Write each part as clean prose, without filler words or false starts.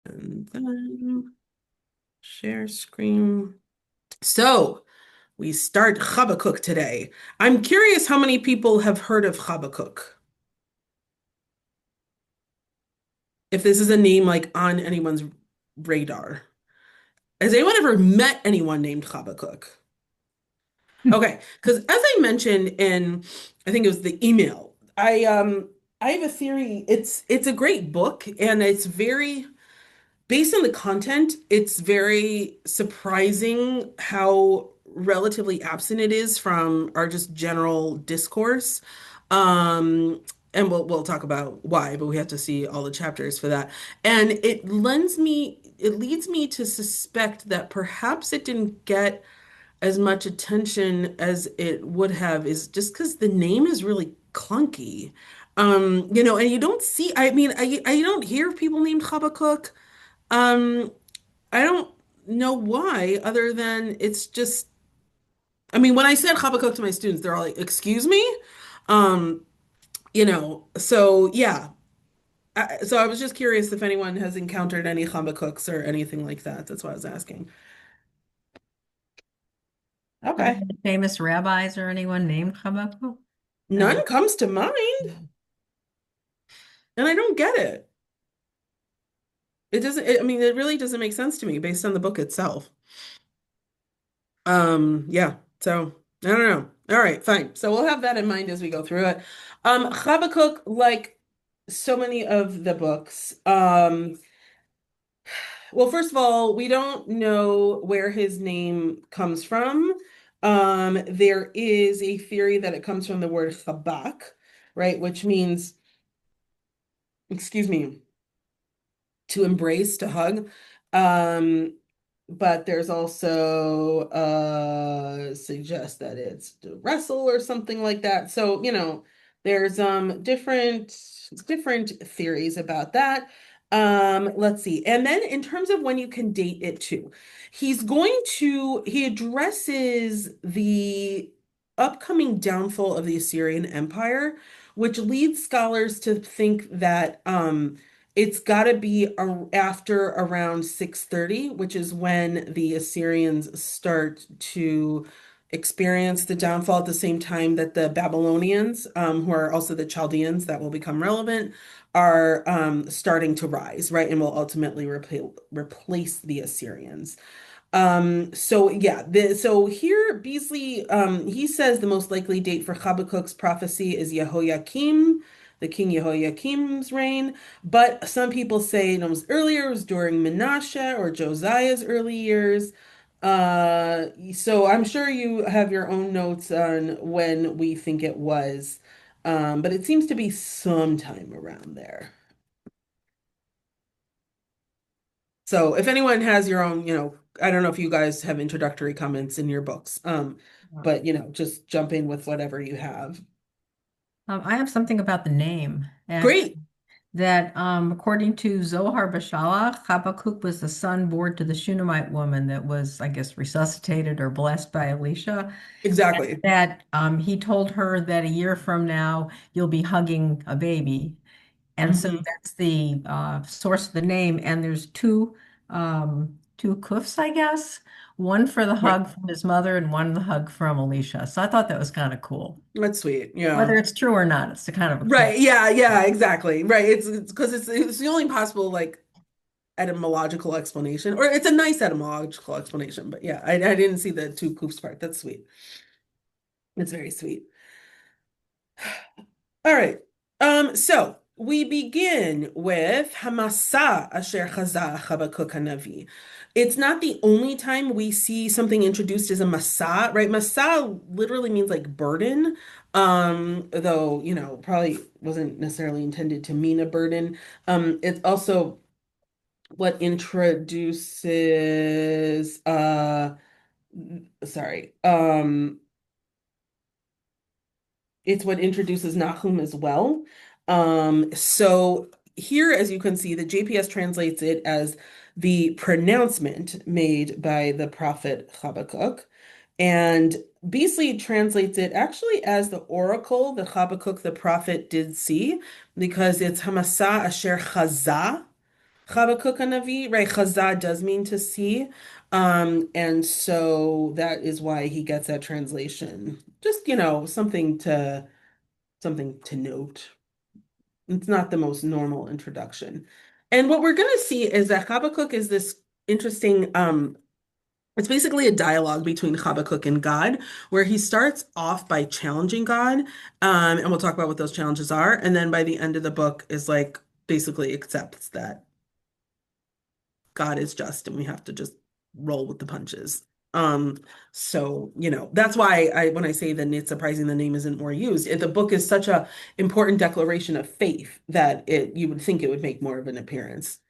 And then share screen. So we start Chabakuk today. I'm curious how many people have heard of Chabakuk. If this is a name like on anyone's radar. Has anyone ever met anyone named Chabakuk? Okay, because as I mentioned in, I think it was the email, I have a theory. It's a great book and it's very based on the content, it's very surprising how relatively absent it is from our just general discourse. Um, and we'll talk about why, but we have to see all the chapters for that. And it leads me to suspect that perhaps it didn't get as much attention as it would have, is just because the name is really clunky. And you don't see, I mean, I don't hear people named Habakkuk. Um, I don't know why, other than it's just, I mean, when I said Habakkuk to my students, they're all like, excuse me? Um, so yeah. So I was just curious if anyone has encountered any Habakkuk's or anything like that. That's why I was asking. Are there Okay. any famous rabbis or anyone named Chabakuk? None comes to mind, and I don't get it. It doesn't, I mean, it really doesn't make sense to me based on the book itself. Yeah. So I don't know. All right, fine. So we'll have that in mind as we go through it. Habakkuk, like so many of the books, well, first of all, we don't know where his name comes from. There is a theory that it comes from the word chabak, right, which means, excuse me, to embrace, to hug. Um, but there's also suggest that it's to wrestle or something like that. So, there's different theories about that. Let's see. And then in terms of when you can date it too, he addresses the upcoming downfall of the Assyrian Empire, which leads scholars to think that it's got to be after around 630, which is when the Assyrians start to experience the downfall at the same time that the Babylonians, who are also the Chaldeans that will become relevant, are starting to rise, right? And will ultimately replace the Assyrians. So yeah, so here Beasley, he says the most likely date for Habakkuk's prophecy is Yehoiakim, the king Yehoiakim's reign, but some people say it was earlier, it was during Menashe or Josiah's early years. So I'm sure you have your own notes on when we think it was, but it seems to be sometime around there. So if anyone has your own, I don't know if you guys have introductory comments in your books, but just jump in with whatever you have. I have something about the name, and Great. that according to Zohar Bashalach, Habakkuk was the son born to the Shunammite woman that was, I guess, resuscitated or blessed by Elisha. Exactly. That he told her that a year from now you'll be hugging a baby. And so Hmm. that's the source of the name. And there's two kuffs, I guess. One for the Right. hug from his mother and one the hug from Alicia. So I thought that was kind of cool. That's sweet. Yeah. Whether it's true or not, it's a kind of a cool. Right. Yeah. Yeah. Exactly. Right. It's because it's the only possible like etymological explanation, or it's a nice etymological explanation. But yeah, I didn't see the two coops part. That's sweet. It's very sweet. All right. So we begin with Hamasa Asher Chaza Chabakuk Hanavi. It's not the only time we see something introduced as a masa, right? Masa literally means like burden, though, probably wasn't necessarily intended to mean a burden. It's also what introduces sorry, it's what introduces Nahum as well. So here, as you can see, the JPS translates it as the pronouncement made by the prophet Habakkuk. And Beasley translates it actually as the oracle that Habakkuk the prophet did see, because it's Hamasa Asher Chazah. Chabakuk Navi, right? Chazah does mean to see. And so that is why he gets that translation. Just, something to note. It's not the most normal introduction. And what we're going to see is that Habakkuk is this interesting, it's basically a dialogue between Habakkuk and God, where he starts off by challenging God, and we'll talk about what those challenges are. And then by the end of the book is like basically accepts that God is just and we have to just roll with the punches. Um, so, that's why when I say that it's surprising the name isn't more used. The book is such a important declaration of faith that you would think it would make more of an appearance.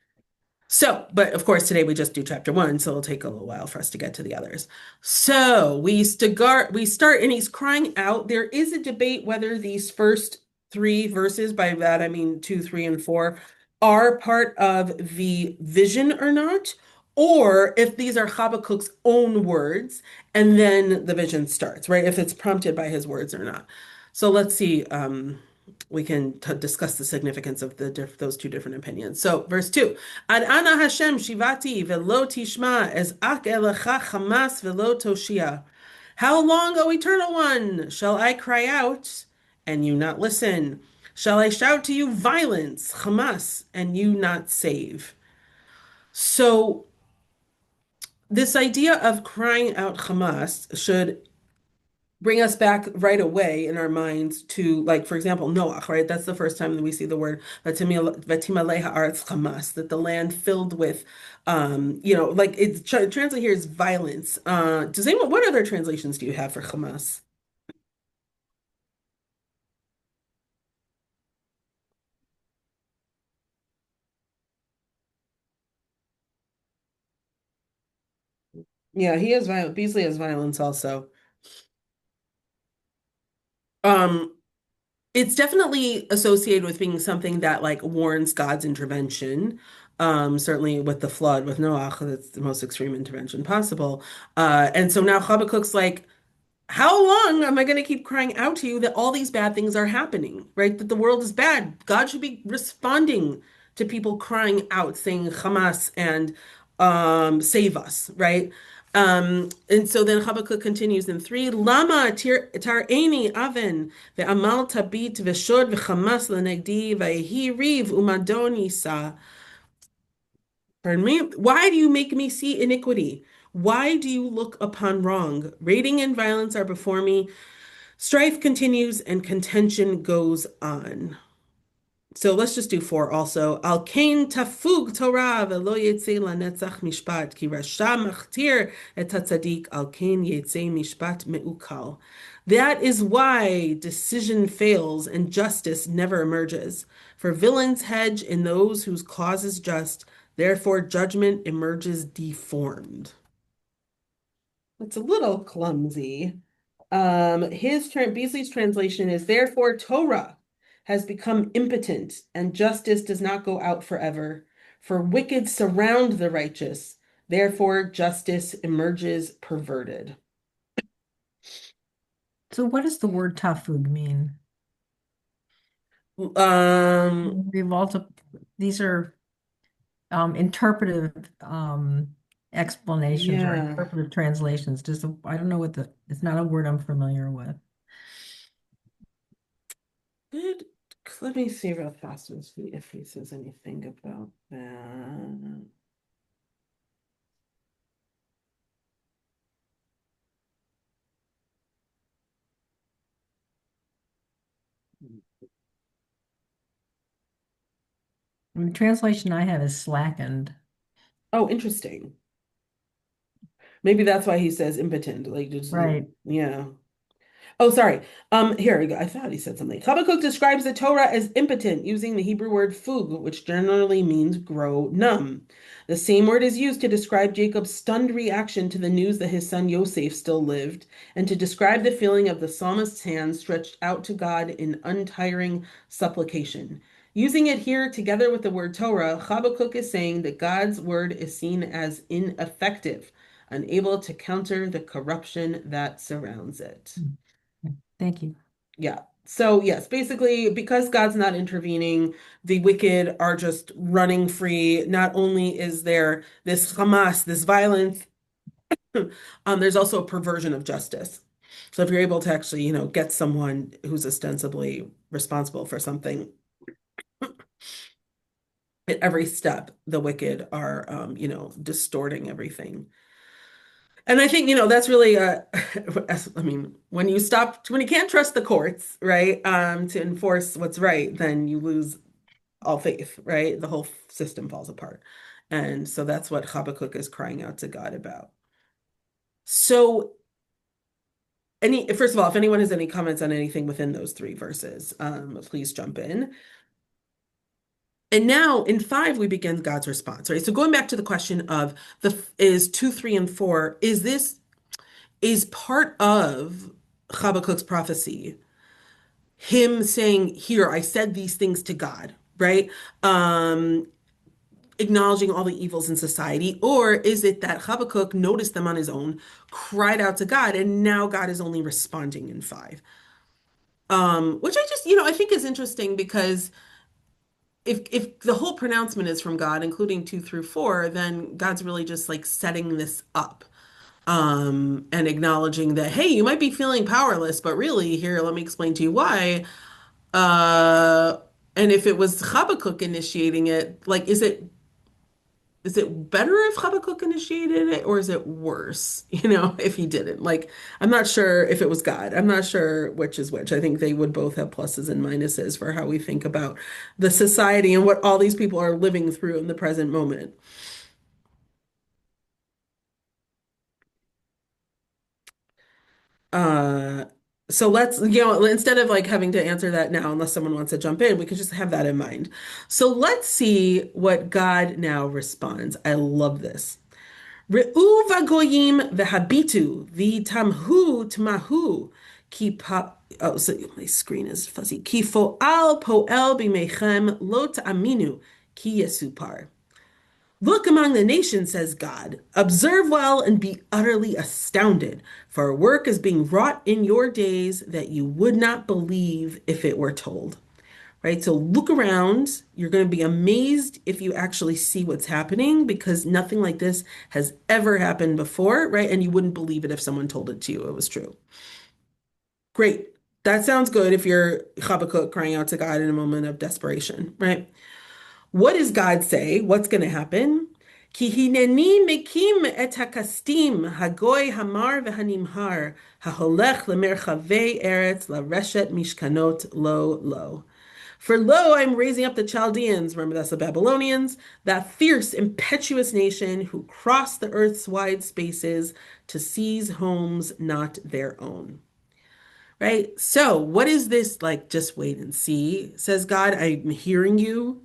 So, but of course, today we just do chapter one, so it'll take a little while for us to get to the others. So we start, and he's crying out. There is a debate whether these first three verses, by that I mean two, three, and four, are part of the vision or not, or if these are Habakkuk's own words, and then the vision starts, right? If it's prompted by his words or not. So let's see. We can discuss the significance of those two different opinions. So, verse 2. Ad ana Hashem shivati velo tishma ez ak elecha chamas velo toshia. How long, O Eternal One, shall I cry out and you not listen? Shall I shout to you violence, Hamas, and you not save? So, this idea of crying out Hamas should bring us back right away in our minds to, like, for example, Noah, right? That's the first time that we see the word "Vatimalei haaretz chamas," that the land filled with, like it's translated here as violence. Does anyone, what other translations do you have for Hamas? Yeah, he has violence. Beasley has violence also. Um, It's definitely associated with being something that like warrants God's intervention. Certainly with the flood with Noah, that's the most extreme intervention possible. And so now Habakkuk's like, how long am I going to keep crying out to you that all these bad things are happening, right? That the world is bad. God should be responding to people crying out, saying Hamas and save us, right? And so then Habakkuk continues in 3, Lama tar'eni aven ve'amal tabit ve'shod ve'chamas l'negdi ve'hi riv umadon yisa. Pardon me. Why do you make me see iniquity? Why do you look upon wrong? Raiding and violence are before me. Strife continues and contention goes on. So let's just do 4 also. Al kain tafug Torah velo yetze lanetzach mishpat ki rasha machtir et hatzadik al kain yetze mishpat meukal. That is why decision fails and justice never emerges. For villains hedge in those whose cause is just, therefore judgment emerges deformed. It's a little clumsy. Beasley's translation is therefore Torah has become impotent and justice does not go out forever. For wicked surround the righteous, therefore justice emerges perverted. So what does the word tafug mean? Um, These are interpretive explanations or yeah. interpretive translations. I don't know it's not a word I'm familiar with. Good. Let me see real fast and see if he says anything about that. The translation I have is slackened. Oh, interesting. Maybe that's why he says impotent. Like just Right. yeah. Oh, sorry. Here we go. I thought he said something. Habakkuk describes the Torah as impotent using the Hebrew word fug, which generally means grow numb. The same word is used to describe Jacob's stunned reaction to the news that his son Yosef still lived, and to describe the feeling of the psalmist's hands stretched out to God in untiring supplication. Using it here together with the word Torah, Habakkuk is saying that God's word is seen as ineffective, unable to counter the corruption that surrounds it. Thank you. Yeah. So yes, basically, because God's not intervening, the wicked are just running free. Not only is there this Hamas, this violence, there's also a perversion of justice. So if you're able to actually, get someone who's ostensibly responsible for something, at every step, the wicked are, distorting everything. And I think, that's really, I mean, when you can't trust the courts, right, to enforce what's right, then you lose all faith, right? The whole system falls apart. And so that's what Habakkuk is crying out to God about. So, first of all, if anyone has any comments on anything within those three verses, please jump in. And now in 5, we begin God's response, right? So going back to the question of is 2, 3, and 4, is part of Habakkuk's prophecy him saying, here, I said these things to God, right? Um, Acknowledging all the evils in society, or is it that Habakkuk noticed them on his own, cried out to God, and now God is only responding in 5? Which I just, I think is interesting because if the whole pronouncement is from God, including 2 through 4, then God's really just like setting this up. And acknowledging that, hey, you might be feeling powerless, but really, here, let me explain to you why. Uh, and if it was Habakkuk initiating it, like, is it better if Habakkuk initiated it, or is it worse, if he didn't? Like, I'm not sure if it was God. I'm not sure which is which. I think they would both have pluses and minuses for how we think about the society and what all these people are living through in the present moment. Uh, so let's, instead of like having to answer that now, unless someone wants to jump in, we could just have that in mind. So let's see what God now responds. I love this. Re'u vagoyim vehabitu v'tamhu tmahu ki pa. Oh, so my screen is fuzzy. Ki fo'al po'el b'meichem lo ta'aminu ki yesupar. Look among the nations, says God. Observe well and be utterly astounded, for a work is being wrought in your days that you would not believe if it were told. Right? So look around. You're going to be amazed if you actually see what's happening because nothing like this has ever happened before, right? And you wouldn't believe it if someone told it to you it was true. Great. That sounds good if you're Habakkuk crying out to God in a moment of desperation, right? What does God say? What's going to happen? Ki hineni mekim et hakastim hagoy hamar v'hanimhar haholech lemerchavei eretz lareshet mishkanot lo lo. For lo, I'm raising up the Chaldeans, remember that's the Babylonians, that fierce, impetuous nation who cross the earth's wide spaces to seize homes not their own. Right? So, what is this like? Just wait and see, says God. I'm hearing you.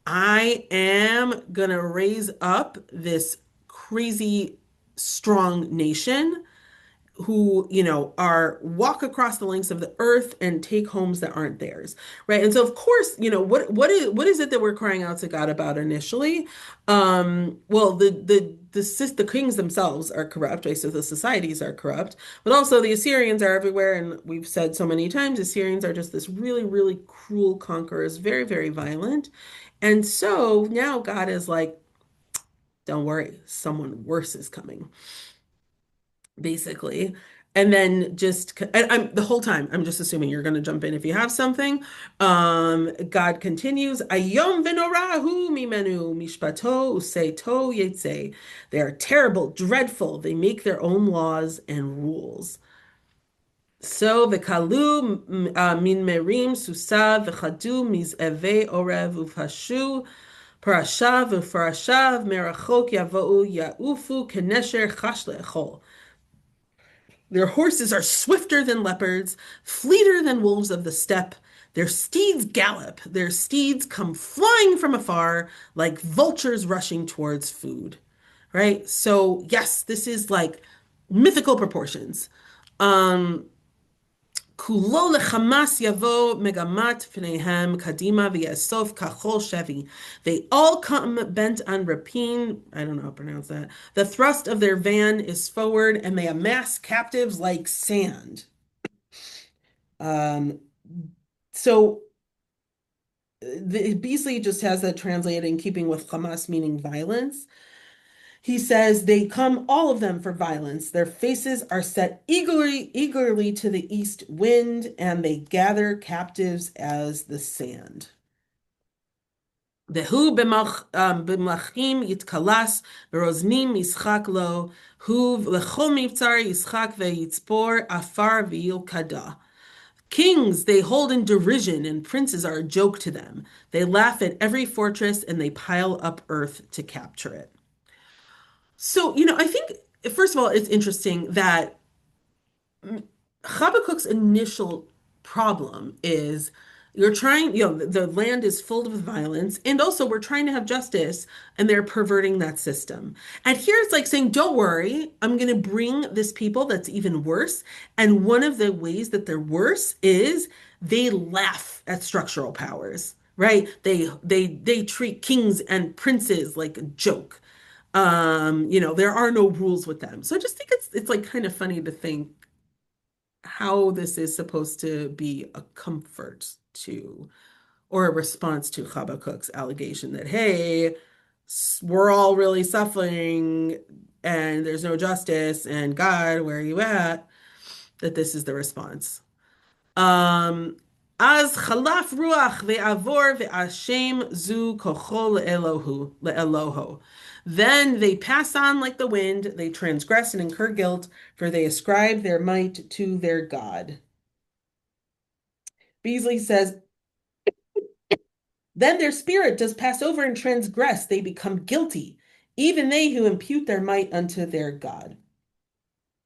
I am gonna raise up this crazy strong nation who, are walk across the lengths of the earth and take homes that aren't theirs, right? And so, of course, what is it that we're crying out to God about initially? Well, the kings themselves are corrupt, right? So the societies are corrupt, but also the Assyrians are everywhere, and we've said so many times, Assyrians are just this really, really cruel conquerors, very, very violent. And so now God is like, don't worry, someone worse is coming basically. And then and I'm the whole time, I'm just assuming you're going to jump in if you have something. God continues, Ayom venorahu mimenu mishpato useito yetse. They are terrible, dreadful. They make their own laws and rules. So v'kalu min merim susa v'chadu miz'eve orev ufashu parashav ufarashav merachok yavo'u ya'ufu kenesher chash le'echol. Their horses are swifter than leopards, fleeter than wolves of the steppe. Their steeds gallop. Their steeds come flying from afar like vultures rushing towards food. Right? So, yes, this is like mythical proportions. Um, Kulo lechamas yavo megamat pneihem kadima v'yasof kachol shevi. They all come bent on rapine. I don't know how to pronounce that. The thrust of their van is forward, and they amass captives like sand. Um, so Beasley just has that translated in keeping with Hamas, meaning violence. He says they come, all of them, for violence. Their faces are set eagerly to the east wind, and they gather captives as the sand. Vehu b'mlachim yitkalas, v'roznim yischak lo, hu l'chol mivtzar yischak ve'yitzpor afar v'yilkada. Kings they hold in derision, and princes are a joke to them. They laugh at every fortress, and they pile up earth to capture it. So, I think, first of all, it's interesting that Habakkuk's initial problem is you're trying, the land is filled with violence, and also we're trying to have justice, and they're perverting that system. And here it's like saying, don't worry, I'm going to bring this people that's even worse. And one of the ways that they're worse is they laugh at structural powers, right? They treat kings and princes like a joke. There are no rules with them. So I just think it's like kind of funny to think how this is supposed to be a comfort to or a response to Habakkuk's allegation that, hey, we're all really suffering and there's no justice, and God, where are you at? That this is the response. Um, Az chalaf ruach ve'avor ve'ashem zu kocho le'eloho. Then they pass on like the wind, they transgress and incur guilt, for they ascribe their might to their God. Beasley says, then their spirit does pass over and transgress, they become guilty, even they who impute their might unto their God.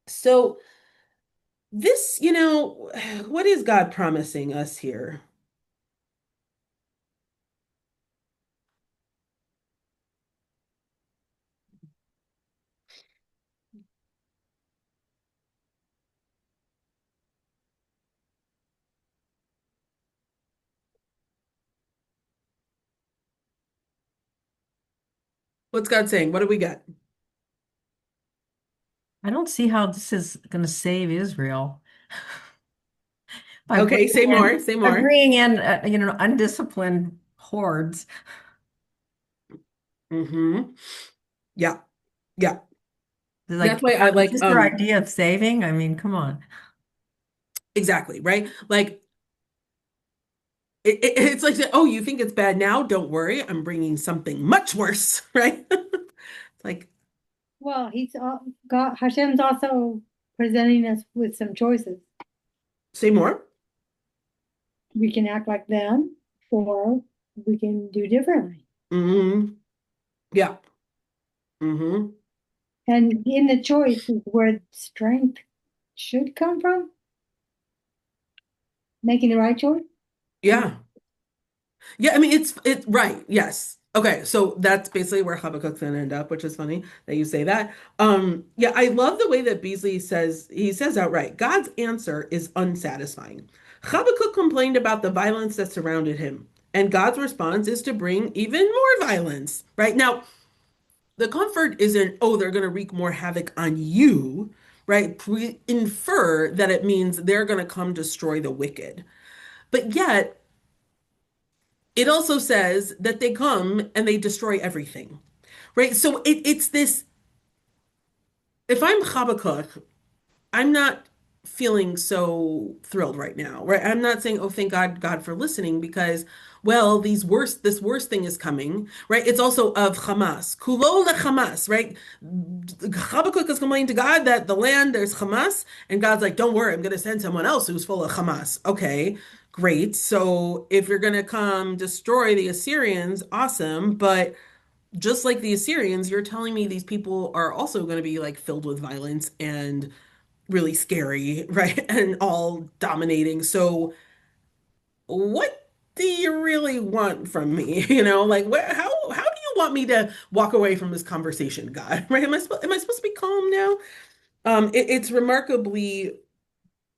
So this, what is God promising us here? What's God saying? What do we got? I don't see how this is going to save Israel by Okay, say more, say more. bringing in undisciplined hordes. Hmm. Yeah, yeah. Like, That's why I is like this their idea of saving? I mean, come on. exactly, right? Like it's like, oh, you think it's bad now? Don't worry, I'm bringing something much worse, right? It's like, Well, God, Hashem's also presenting us with some choices. say more. We can act like them, or we can do differently. Hmm. Yeah. Hmm. And in the choice is where strength should come from, making the right choice. Yeah. Yeah, I mean it's right. Yes. Okay, so that's basically where Habakkuk's gonna end up, which is funny that you say that. Yeah, I love the way that Beasley says he says outright, God's answer is unsatisfying. Habakkuk complained about the violence that surrounded him, and God's response is to bring even more violence. Right now, the comfort isn't, oh, they're gonna wreak more havoc on you, right? We infer that it means they're gonna come destroy the wicked. But yet it also says that they come and they destroy everything, right? So it's this, if I'm Habakkuk, I'm not feeling so thrilled right now, right? I'm not saying, oh, thank God, God for listening, because, well, this worst thing is coming, right? It's also of Hamas, kulo le Hamas, right? Habakkuk is complaining to God that the land, there's Hamas, and God's like, don't worry, I'm going to send someone else who's full of Hamas. Okay, great. So if you're going to come destroy the Assyrians, awesome. But just like the Assyrians, you're telling me these people are also going to be like filled with violence and really scary, right? And all dominating. So what do you really want from me? Like how do you want me to walk away from this conversation, God? Right? Am I supposed to be calm now? It's remarkably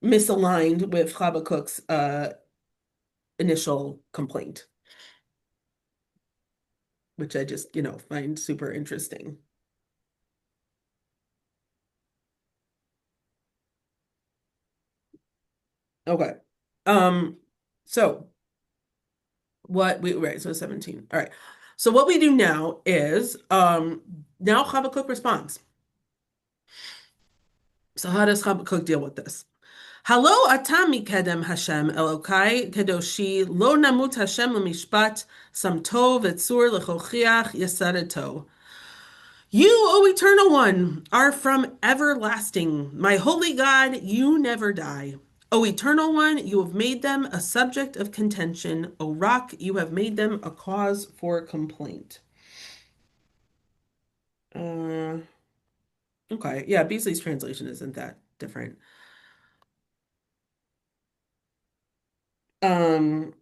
misaligned with Habakkuk's initial complaint, which I just, find super interesting. Okay. So what we right, so 17. All right. So what we do now is now Habakkuk responds. So how does Habakkuk deal with this? Halo ata mikedem Hashem Elokai kedoshi lo namut Hashem lemishpat samto v'tzur lechochiach yesadeto. You, O Eternal One, are from everlasting. My holy God, you never die. O Eternal One, you have made them a subject of contention. O Rock, you have made them a cause for complaint. Uh, okay, yeah, Beasley's translation isn't that different. Um,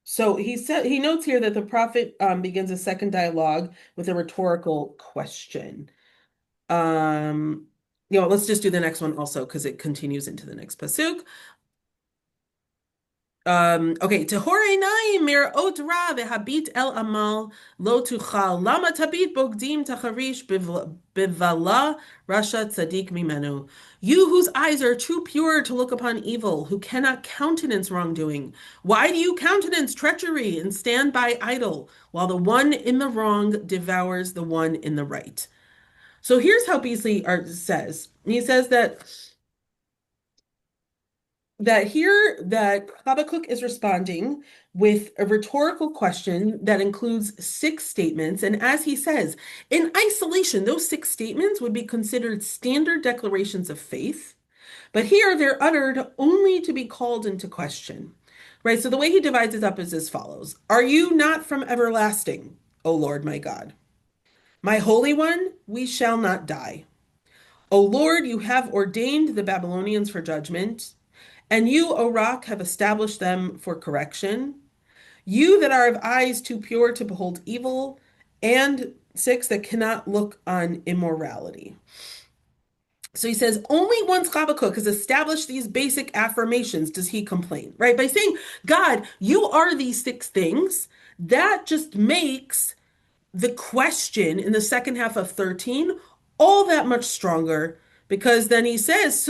so he notes here that the prophet begins a second dialogue with a rhetorical question. Let's just do the next one also because it continues into the next pasuk. Okay, Tehore einayim mir'ot ra vehabit el amal lo tuchal lama tabit bogdim tacharish bivala rasha tzadik mimenu. You whose eyes are too pure to look upon evil, who cannot countenance wrongdoing, why do you countenance treachery and stand by idle, while the one in the wrong devours the one in the right? So here's how Beasley says. He says that Habakkuk is responding with a rhetorical question that includes 6 statements. And as he says, in isolation, those 6 statements would be considered standard declarations of faith. But here they're uttered only to be called into question. Right? So the way he divides it up is as follows. Are you not from everlasting, O Lord my God? My Holy One, we shall not die. O Lord, you have ordained the Babylonians for judgment. And you, O Rock, have established them for correction. You that are of eyes too pure to behold evil, and 6, that cannot look on immorality. So he says, only once Habakkuk has established these basic affirmations does he complain, right? By saying, God, you are these 6 things, that just makes the question in the second half of 13 all that much stronger because then he says,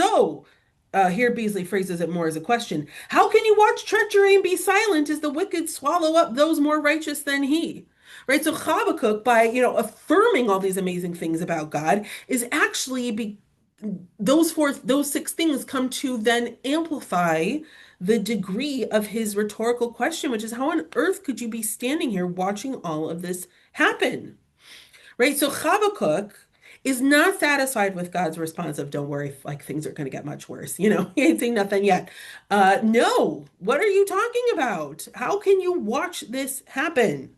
here Beasley phrases it more as a question. How can you watch treachery and be silent as the wicked swallow up those more righteous than he? Right? So Habakkuk, by affirming all these amazing things about God, is actually those 6 things come to then amplify the degree of his rhetorical question, which is how on earth could you be standing here watching all of this happen? Right? So Habakkuk is not satisfied with God's response of, don't worry, like things are going to get much worse. He ain't seen nothing yet. No, what are you talking about? How can you watch this happen?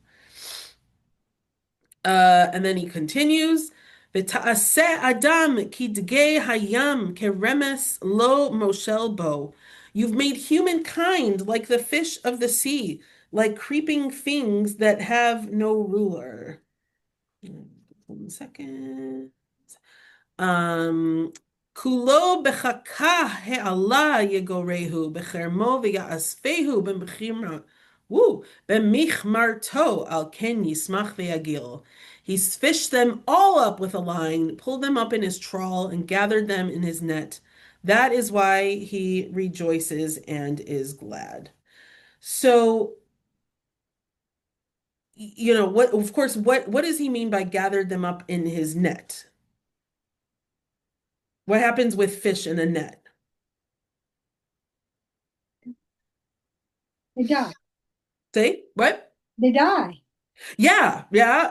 And then he continues, V'ta'aseh adam kidgei hayam keremes lo moshel bo. You've made humankind like the fish of the sea, like creeping things that have no ruler. 1 second. Kulo bechaka he'ala yegorehu bechermo v'ya'asfehu b'mechimra. Woo, b'michmarto al ken yismach ve'yagil. He's fished them all up with a line, pulled them up in his trawl, and gathered them in his net. That is why he rejoices and is glad. So, what does he mean by gathered them up in his net? What happens with fish in a net? They die. Say what? They die. Yeah,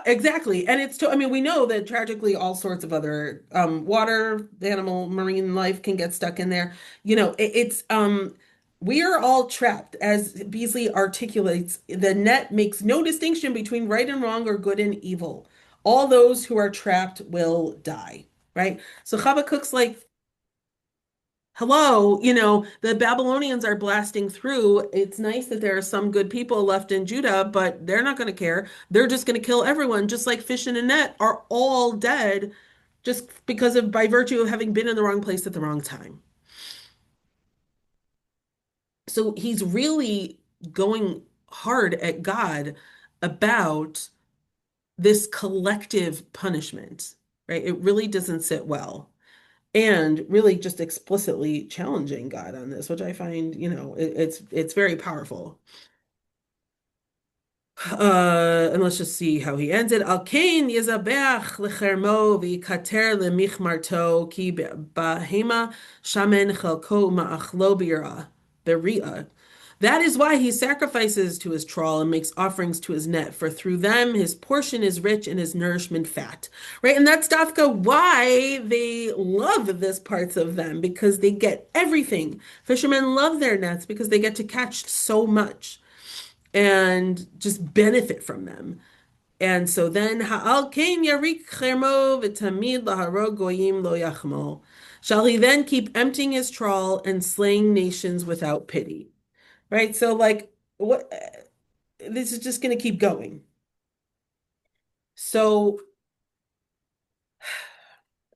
exactly. And we know that tragically all sorts of other water, animal, marine life can get stuck in there. We are all trapped. As Beasley articulates, the net makes no distinction between right and wrong or good and evil. All those who are trapped will die, right? So Habakkuk's like, hello, the Babylonians are blasting through. It's nice that there are some good people left in Judah, but they're not going to care. They're just going to kill everyone, just like fish in a net are all dead just by virtue of having been in the wrong place at the wrong time. So he's really going hard at God about this collective punishment, right? It really doesn't sit well. and really just explicitly challenging God on this, which I find, it's very powerful. And let's just see how he ends it. Al kain yezabeach lechermo v'kater lemichmarto ki bahema shamen chelko ma'achlo b'ria. That is why he sacrifices to his trawl and makes offerings to his net, for through them his portion is rich and his nourishment fat. Right? And that's Dafka why they love this parts of them, because they get everything. Fishermen love their nets because they get to catch so much and just benefit from them. And so then ha'al kain yarik chermo v'tamid laharog goyim lo yachmo. Shall he then keep emptying his trawl and slaying nations without pity? Right? So like what this is just going to keep going. So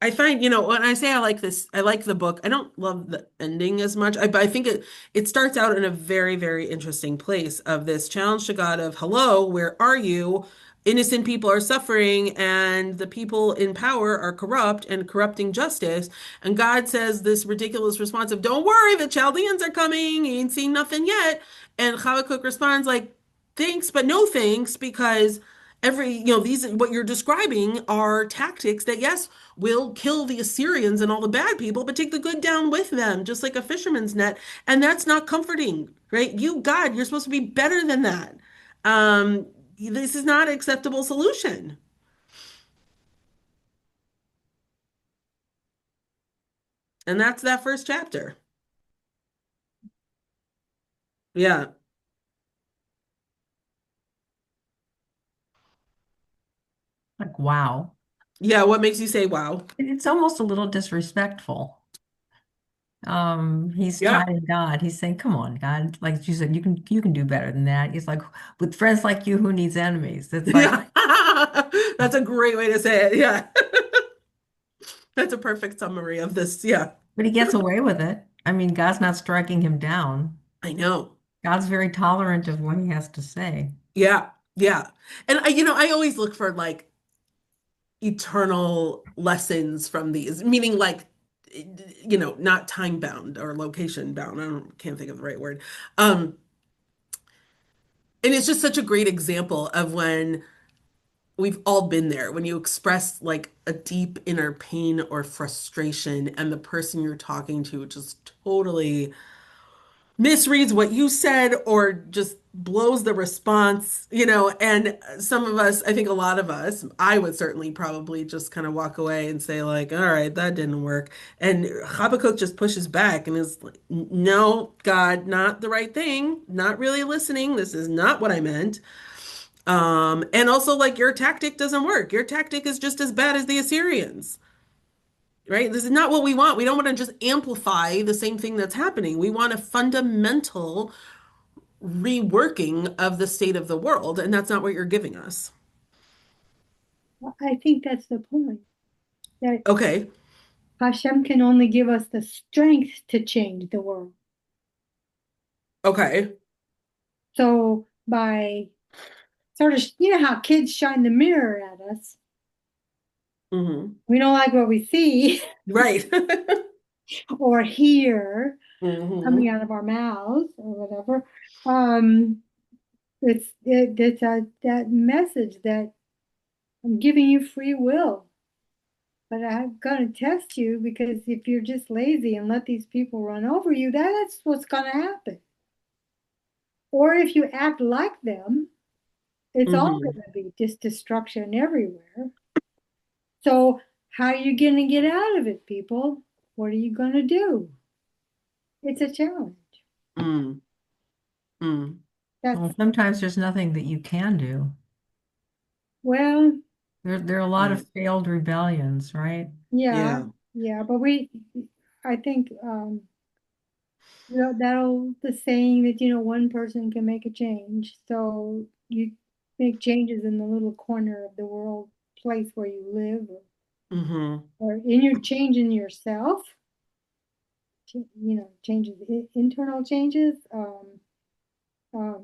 I find, when I say I like this, I like the book. I don't love the ending as much. But I think it starts out in a very, very interesting place of this challenge to God of, hello, where are you? Innocent people are suffering, and the people in power are corrupt and corrupting justice. And God says this ridiculous response of, don't worry, the Chaldeans are coming. You ain't seen nothing yet. And Habakkuk responds like, thanks, but no thanks, because these what you're describing are tactics that, yes, will kill the Assyrians and all the bad people, but take the good down with them, just like a fisherman's net. And that's not comforting, right? God, you're supposed to be better than that. This is not an acceptable solution. And that's that first chapter. Yeah. Like, wow. Yeah. What makes you say, wow? It's almost a little disrespectful. He's Yeah. chiding God. He's saying, "Come on, God! Like you said, you can do better than that." He's like, "With friends like you, who needs enemies?" It's like, Yeah. That's a great way to say it. Yeah. That's a perfect summary of this. Yeah. but he gets away with it. I mean, God's not striking him down. I know. God's very tolerant of what he has to say. Yeah. Yeah. And I always look for like eternal lessons from these, meaning like, not time bound or location bound. Can't think of the right word. Um, and it's just such a great example of when we've all been there, when you express like a deep inner pain or frustration, and the person you're talking to just totally misreads what you said or just blows the response, and some of us, I think a lot of us, I would certainly probably just kind of walk away and say like, all right, that didn't work. And Habakkuk just pushes back and is like, no, God, not the right thing, not really listening. This is not what I meant. And also like your tactic doesn't work. Your tactic is just as bad as the Assyrians. Right? This is not what we want. We don't want to just amplify the same thing that's happening. We want a fundamental reworking of the state of the world, and that's not what you're giving us. I think that's the point, that Okay. Hashem can only give us the strength to change the world. Okay. So by sort of, how kids shine the mirror at us, Hmm. we don't like what we see Right. or hear Hmm. coming out of our mouths or whatever. Um, it's that message that I'm giving you free will, but I'm gonna test you, because if you're just lazy and let these people run over you, that's what's gonna happen. Or if you act like them, it's all Hmm. gonna be just destruction everywhere. So how are you gonna get out of it, people? What are you gonna do? It's a challenge. Mm. Mm. Well, That's sometimes there's nothing that you can do. well, There are a lot Right. of failed rebellions, right? yeah, Yeah. yeah, but I think that'll the saying that one person can make a change. So you make changes in the little corner of the world place where you live, Hmm. or in your changing yourself, changes, internal changes,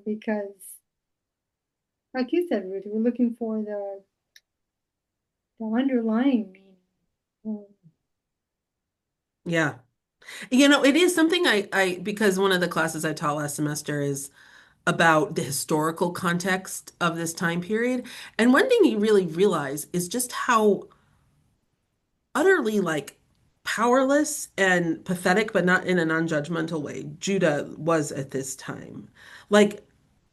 because like you said, Ruth, we're looking for the underlying meaning. Um, Yeah. You know, it is something because one of the classes I taught last semester is about the historical context of this time period. And one thing you really realize is just how utterly like powerless and pathetic, but not in a non-judgmental way, Judah was at this time. Like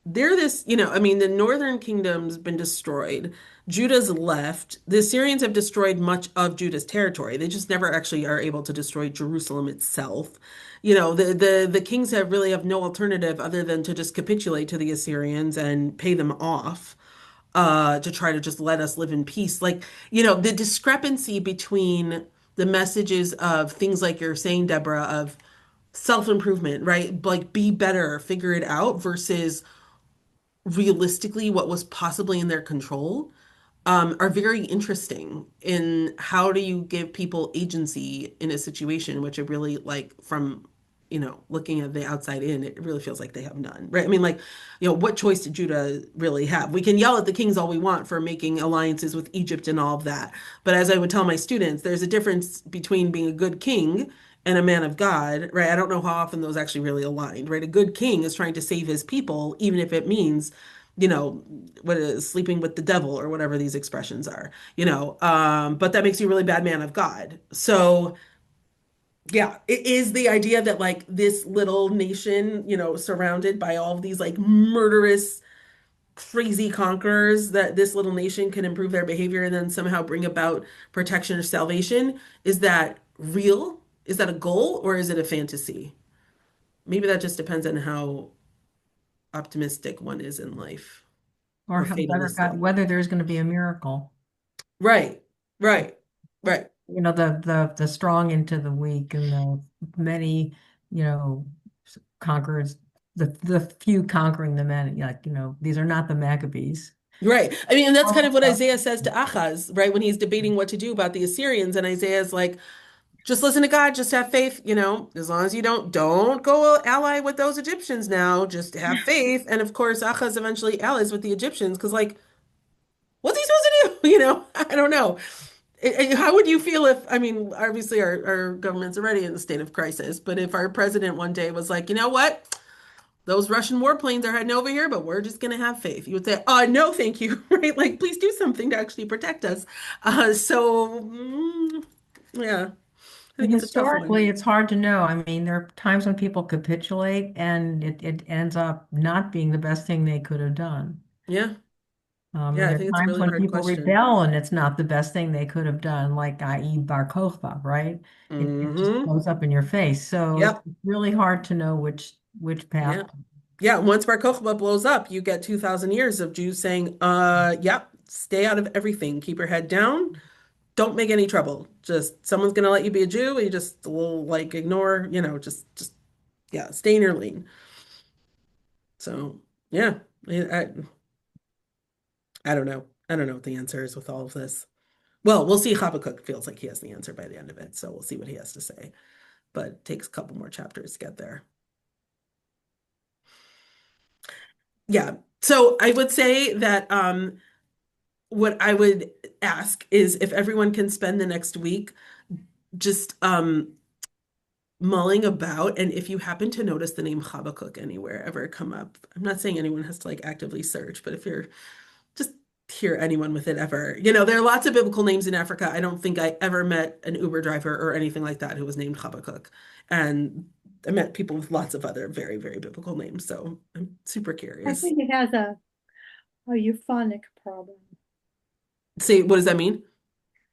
they're this, I mean, the northern kingdom's been destroyed. Judah's left. The Assyrians have destroyed much of Judah's territory. They just never actually are able to destroy Jerusalem itself. The kings have no alternative other than to just capitulate to the Assyrians and pay them off to try to just let us live in peace. Like, the discrepancy between the messages of things like you're saying, Deborah, of self-improvement, right? Like be better, figure it out versus realistically what was possibly in their control are very interesting in how do you give people agency in a situation which it really like from looking at the outside in, it really feels like they have none, right? I mean, like, what choice did Judah really have? We can yell at the kings all we want for making alliances with Egypt and all of that, but as I would tell my students, there's a difference between being a good king and a man of God, right? I don't know how often those actually really aligned, right? A good king is trying to save his people, even if it means you know, what is sleeping with the devil or whatever these expressions are, but that makes you a really bad man of God. So yeah, it is the idea that like this little nation, surrounded by all of these like murderous, crazy conquerors, that this little nation can improve their behavior and then somehow bring about protection or salvation. Is that real? Is that a goal or is it a fantasy? Maybe that just depends on how optimistic one is in life Or or whether fatalistic. whether there's going to be a miracle. Right, right, right, The strong into the weak, and the many, conquerors, the few conquering the many. Like, these are not the Maccabees. right. I mean, and that's kind of what Oh, Isaiah says to Achaz, right? When he's debating what to do about the Assyrians, and Isaiah's like, just listen to God, just have faith, as long as you don't go ally with those Egyptians now, just have faith. And of course, Achaz eventually allies with the Egyptians because, like, what's he supposed to do? I don't know. How would you feel if, I mean, obviously our government's already in a state of crisis, but if our president one day was like, you know what? Those Russian warplanes are heading over here, but we're just going to have faith. You would say, no, thank you, right? Like, please do something to actually protect us. Yeah, I think it's a tough one. historically, it's hard to know. I mean, there are times when people capitulate and it ends up not being the best thing they could have done. Yeah, yeah, And I there think are it's a times really when hard people question. rebel and it's not the best thing they could have done, like i.e. Bar Kokhba, right? It just Hmm. blows up in your face. So it's Yep. really hard to know which Yeah. path. Yeah. Once Bar Kokhba blows up, you get 2,000 years of Jews saying, yep, stay out of everything. Keep your head down. Don't make any trouble. Just someone's gonna let you be a Jew, and you just will like ignore, just yeah, stay in your lane. So yeah, I don't know. I don't know what the answer is with all of this. Well, we'll see. Chabakuk feels like he has the answer by the end of it, so we'll see what he has to say. But it takes a couple more chapters to get there. Yeah. So I would say that what I would ask is if everyone can spend the next week just mulling about, and if you happen to notice the name Chabakuk anywhere ever come up, I'm not saying anyone has to like actively search, but if you're just hear anyone with it ever. There are lots of biblical names in Africa. I don't think I ever met an Uber driver or anything like that who was named Chabakuk. And I met people with lots of other very, very biblical names. So I'm super I curious. think it has a euphonic problem. Say, what does that mean?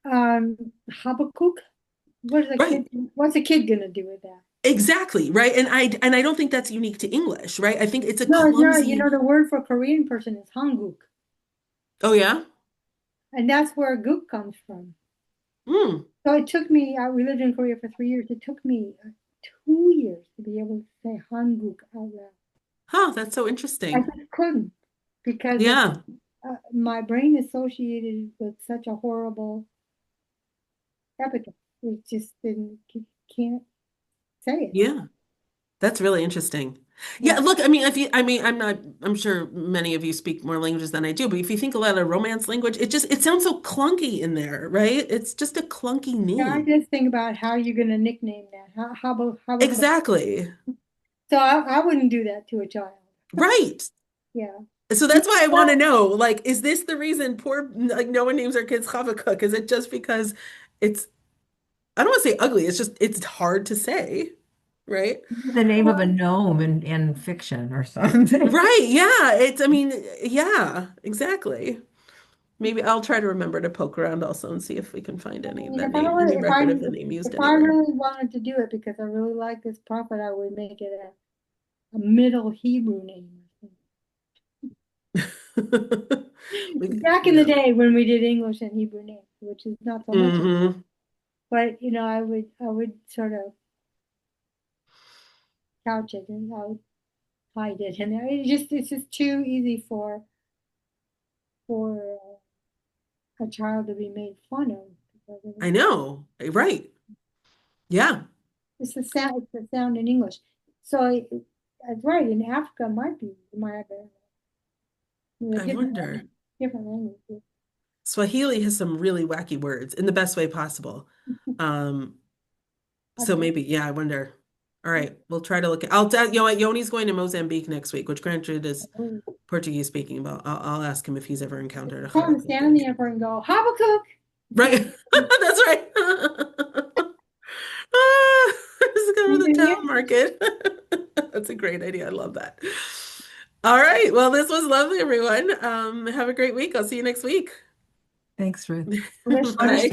Habakkuk. Right. What's a kid gonna do with that? Exactly. Right. And I don't think that's unique to English, right? I think it's a No, it's not. You clumsy. know, the word for Korean person is hanguk, Oh, yeah. and that's where gook comes from. Hmm. So it took me, we lived in Korea for 3 years. It took me 2 years to be able to say hanguk out loud. Huh. That's so I interesting. just couldn't because it's Yeah. my brain associated with such a horrible epithet. It just didn't, can't say it. Yeah. That's really interesting. Yeah, Yeah, look, I mean, if you, I mean, I'm sure many of you speak more languages than I do, but if you think a lot of Romance language, it sounds so clunky in there, right? It's just a clunky yeah, I name. just think about how you're going to nickname that. How about, Exactly. so I wouldn't do that to a child. Right. Yeah. So that's why I want to know, like, is this the reason like, no one names their kids Chavakuk? Is it just because it's, I don't want to say ugly, it's hard to say, right? The name of a gnome in fiction or something. Right. Yeah. I mean, yeah, exactly. Maybe I'll try to remember to poke around also and see if we can find I any mean, any record of the name if used I anywhere. really wanted to do it because I really like this prophet, I would make it a Middle Hebrew name. Back in the Yeah. day when we did English and Hebrew names, which is not so much, Hmm. but I would sort of couch it and I would hide it, and it's just too easy for a child to be made fun of because of I it. know. Right. Yeah. It's the sound in English. So that's right. In Africa, it might have a I wonder. different language. Swahili has some really wacky words in the best way possible. Um, so Okay. maybe, yeah, I wonder. All right, we'll try to look at, I'll tell you know what, Yoni's going to Mozambique next week, which granted is Portuguese speaking, but I'll ask him if he's ever encountered a Come Chabakuk stand in the there. airport and go, Habakkuk! Right. That's right. Ah, just go to the Yeah. town market. That's a great idea. I love that. All right. Well, this was lovely, everyone. Have a great week. I'll see you next week. Thanks, Ruth. English. Bye.